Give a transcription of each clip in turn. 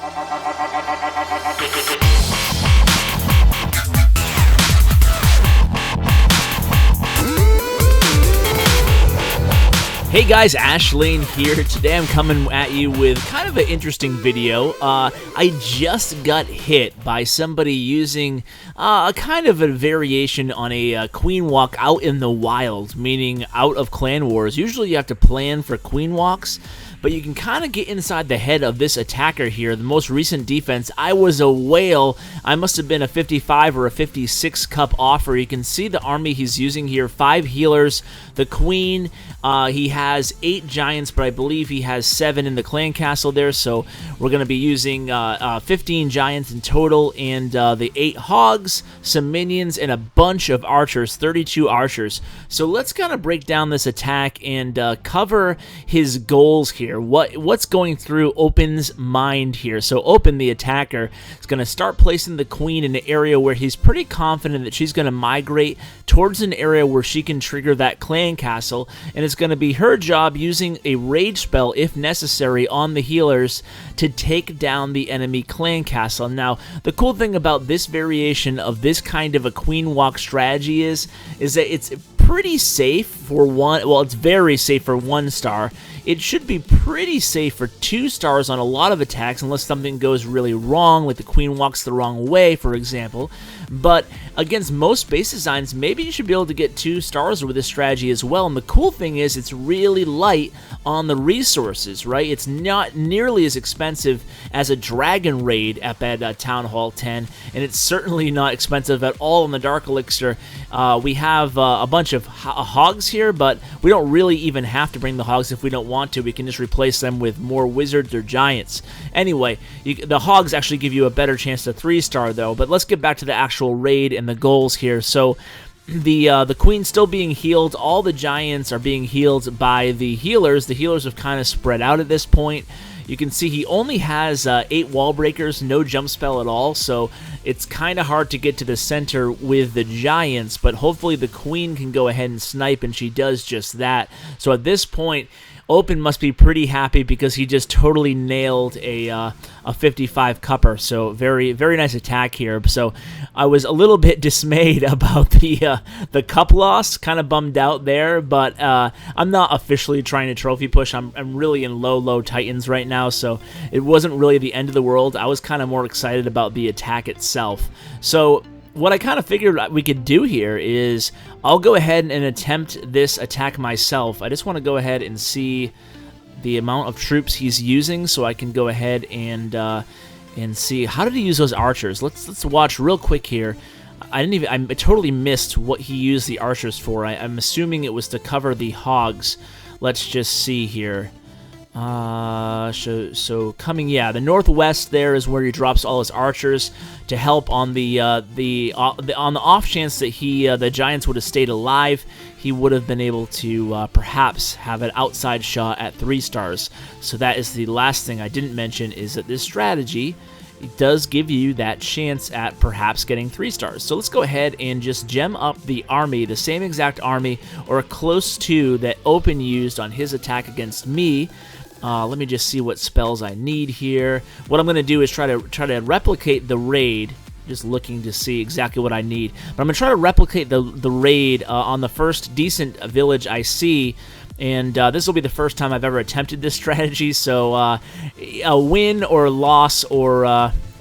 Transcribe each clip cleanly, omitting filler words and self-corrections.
Hey guys, Ashlane here. Today I'm coming at you with kind of an interesting video. I just got hit by somebody using a kind of a variation on a queen walk out in the wild, meaning out of clan wars. Usually you have to plan for queen walks, but you can kind of get inside the head of this attacker here. The most recent defense, I was a whale. I must have been a 55 or a 56 cup offer. You can see the army he's using here, 5 healers, the queen. He has 8 giants, but I believe he has 7 in the clan castle there, so we're going to be using 15 giants in total, and the 8 hogs, some minions, and a bunch of archers, 32 archers. So let's kind of break down this attack and cover his goals here. What's going through Open's mind here? So Open, the attacker, is going to start placing the queen in an area where he's pretty confident that she's going to migrate towards an area where she can trigger that clan castle, and it's going to be her job using a rage spell, if necessary, on the healers to take down the enemy clan castle. Now, the cool thing about this variation of this kind of a queen walk strategy is that it's pretty safe for one. Well, it's very safe for 1 star. It should be pretty safe for 2 stars on a lot of attacks, unless something goes really wrong, like the queen walks the wrong way, for example. But against most base designs, maybe you should be able to get 2 stars with this strategy as well. And the cool thing is it's really light on the resources, right? It's not nearly as expensive as a dragon raid at that Town Hall 10, and it's certainly not expensive at all in the Dark Elixir. We have a bunch of hogs here, but we don't really even have to bring the hogs if we don't want to. We can just replace them with more wizards or giants. Anyway, the hogs actually give you a better chance to 3-star though. But let's get back to the actual raid and the goals here. So the queen's still being healed. All the giants are being healed by the healers. The healers have kind of spread out at this point. You can see he only has 8 wall breakers, no jump spell at all, so it's kind of hard to get to the center with the giants, but hopefully the queen can go ahead and snipe, and she does just that. So at this point, Open must be pretty happy because he just totally nailed a 55 cupper. So very, very nice attack here. So I was a little bit dismayed about the cup loss, kind of bummed out there, but I'm not officially trying to trophy push. I'm really in low titans right now, so it wasn't really the end of the world. I was kind of more excited about the attack itself. So what I kind of figured we could do here is I'll go ahead and attempt this attack myself. I just want to go ahead and see the amount of troops he's using so I can go ahead and see how did he use those archers. Let's watch real quick here. I totally missed what he used the archers for. I'm assuming it was to cover the hogs. Let's just see here. So coming, yeah, the northwest there is where he drops all his archers to help on the off chance that the giants would have stayed alive. He would have been able to perhaps have an outside shot at 3 stars. So that is the last thing I didn't mention, is that this strategy, it does give you that chance at perhaps getting 3 stars. So let's go ahead and just gem up the army, the same exact army, or close to that Open used on his attack against me. Let me just see what spells I need here. What I'm going to do is try to replicate the raid. Just looking to see exactly what I need. But I'm going to try to replicate the raid on the first decent village I see. And this will be the first time I've ever attempted this strategy. So a win or loss or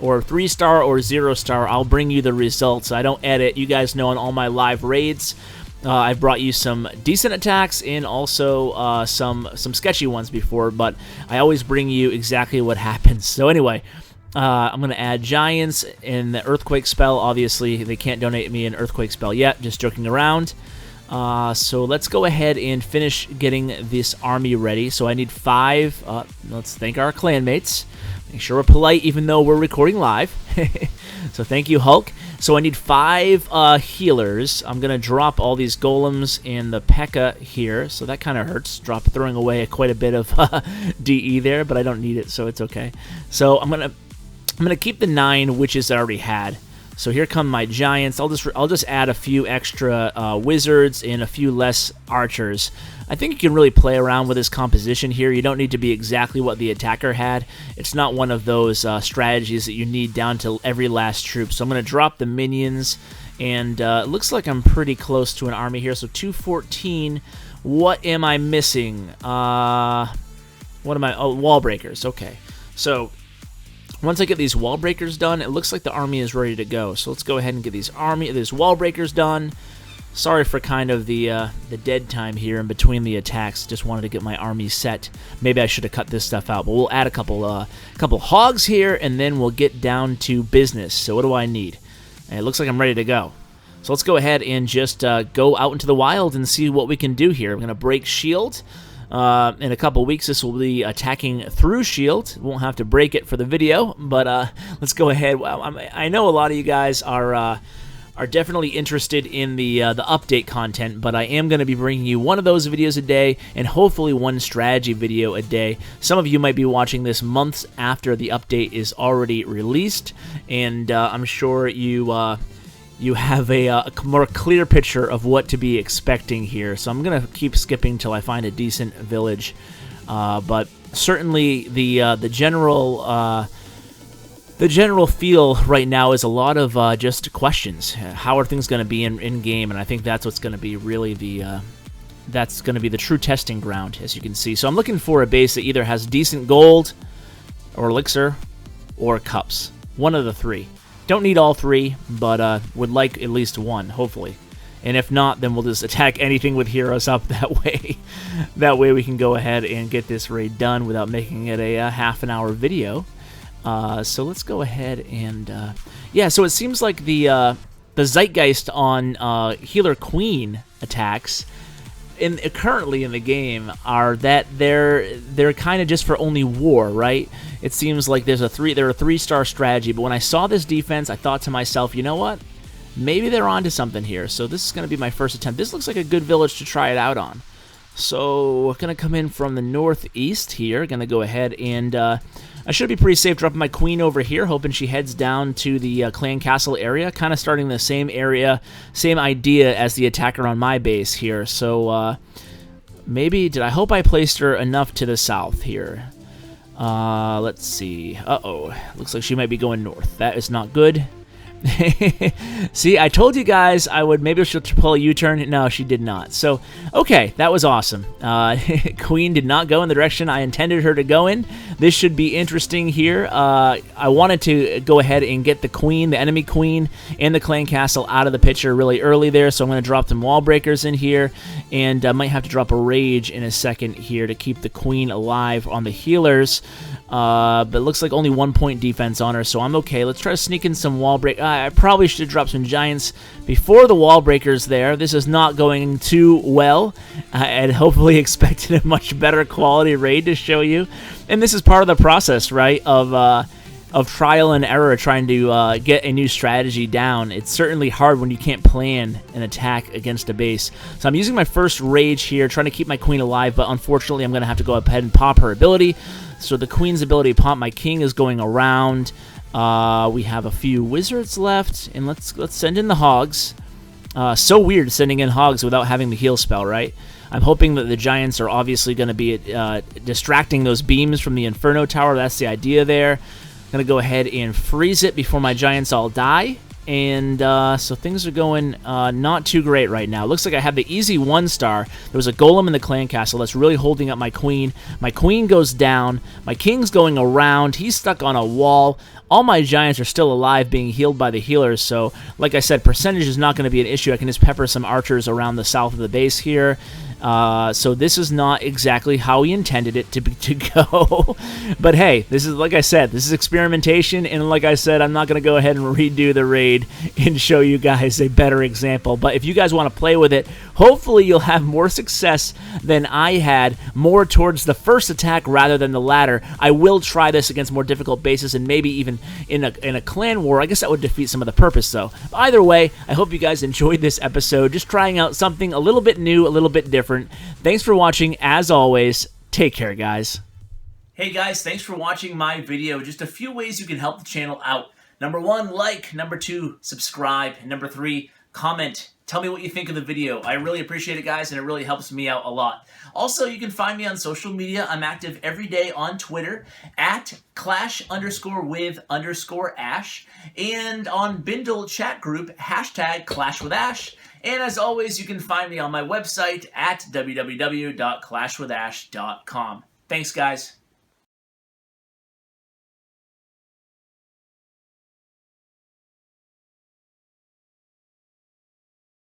3-star or 0-star, I'll bring you the results. I don't edit. You guys know on all my live raids, I've brought you some decent attacks and also some sketchy ones before, but I always bring you exactly what happens. So anyway, I'm going to add giants in the earthquake spell. Obviously, they can't donate me an earthquake spell yet, just joking around. So let's go ahead and finish getting this army ready. So I need 5. Let's thank our clanmates. Make sure we're polite even though we're recording live. So thank you, Hulk. So I need 5 healers. I'm going to drop all these golems and the P.E.K.K.A. here. So that kind of hurts. Throwing away quite a bit of DE there, but I don't need it, so it's okay. So I'm gonna keep the 9 witches I already had. So here come my giants. I'll just add a few extra wizards and a few less archers. I think you can really play around with this composition here. You don't need to be exactly what the attacker had. It's not one of those strategies that you need down to every last troop. So I'm going to drop the minions, and it looks like I'm pretty close to an army here. So 214. What am I missing? What am I? Oh, wall breakers. Okay. So once I get these wall breakers done, it looks like the army is ready to go. So let's go ahead and get these wall breakers done. Sorry for kind of the dead time here in between the attacks. Just wanted to get my army set. Maybe I should have cut this stuff out, but we'll add a couple hogs here, and then we'll get down to business. So what do I need? And it looks like I'm ready to go. So let's go ahead and just go out into the wild and see what we can do here. We're going to break shield. In a couple weeks, this will be attacking through shield. Won't have to break it for the video, but let's go ahead. Well, I know a lot of you guys are definitely interested in the update content, but I am going to be bringing you one of those videos a day, and hopefully one strategy video a day. Some of you might be watching this months after the update is already released, and I'm sure you have a more clear picture of what to be expecting here. So I'm going to keep skipping till I find a decent village. But certainly the general feel right now is a lot of just questions. How are things going to be in game? And I think that's what's going to be really that's going to be the true testing ground, as you can see. So I'm looking for a base that either has decent gold or elixir or cups. One of the three. Don't need all three, but would like at least one, hopefully. And if not, then we'll just attack anything with heroes up that way. That way we can go ahead and get this raid done without making it a half-an-hour video. So let's go ahead and... yeah, so it seems like the zeitgeist on Healer Queen attacks currently in the game are that they're kind of just for only war, right? It seems like they're a 3-star strategy, but when I saw this defense, I thought to myself, you know what? Maybe they're onto something here. So this is going to be my first attempt. This looks like a good village to try it out on. So we're going to come in from the northeast here. Going to go ahead and I should be pretty safe dropping my queen over here, hoping she heads down to the clan castle area, kind of starting the same area, same idea as the attacker on my base here. So maybe, I hope I placed her enough to the south here. Let's see. Uh-oh. Looks like she might be going north. That is not good. See, I told you guys maybe she'll pull a U-turn. No, she did not. So, okay, that was awesome. Queen did not go in the direction I intended her to go in. This should be interesting here. I wanted to go ahead and get the queen, the enemy queen, and the clan castle out of the picture really early there, so I'm going to drop some wall breakers in here, and I might have to drop a rage in a second here to keep the queen alive on the healers. But it looks like only 1 point defense on her, so I'm okay. Let's try to sneak in some wall break. I probably should have dropped some giants before the wall breakers there. This is not going too well. I had hopefully expected a much better quality raid to show you. And this is part of the process, right, of trial and error trying to get a new strategy down. It's certainly hard when you can't plan an attack against a base. So I'm using my first rage here, trying to keep my queen alive, but unfortunately I'm going to have to go ahead and pop her ability. So the queen's ability to pop my king is going around. We have a few wizards left, and let's send in the hogs. So weird sending in hogs without having the heal spell, right? I'm hoping that the giants are obviously going to be distracting those beams from the Inferno Tower. That's the idea there. I'm going to go ahead and freeze it before my giants all die. And so things are going not too great right now. Looks like I have the easy 1-star. There was a golem in the clan castle that's really holding up my queen. My queen goes down. My king's going around. He's stuck on a wall. All my giants are still alive, being healed by the healers. So, like I said, percentage is not going to be an issue. I can just pepper some archers around the south of the base here. So this is not exactly how we intended it to go. But hey, this is, like I said, this is experimentation, and like I said, I'm not going to go ahead and redo the raid and show you guys a better example. But if you guys want to play with it, hopefully you'll have more success than I had, more towards the first attack rather than the latter. I will try this against more difficult bases, and maybe even in a clan war. I guess that would defeat some of the purpose, though. Either way, I hope you guys enjoyed this episode, just trying out something a little bit new, a little bit different. Thanks for watching. As always, take care, guys. Hey guys, thanks for watching my video. Just a few ways you can help the channel out. Number 1, like. Number 2, subscribe. And number 3, comment. Tell me what you think of the video. I really appreciate it, guys, and it really helps me out a lot. Also, you can find me on social media. I'm active every day on Twitter at @clash_with_ash and on Bindle chat group #ClashWithAsh. And as always, you can find me on my website at www.clashwithash.com. Thanks, guys.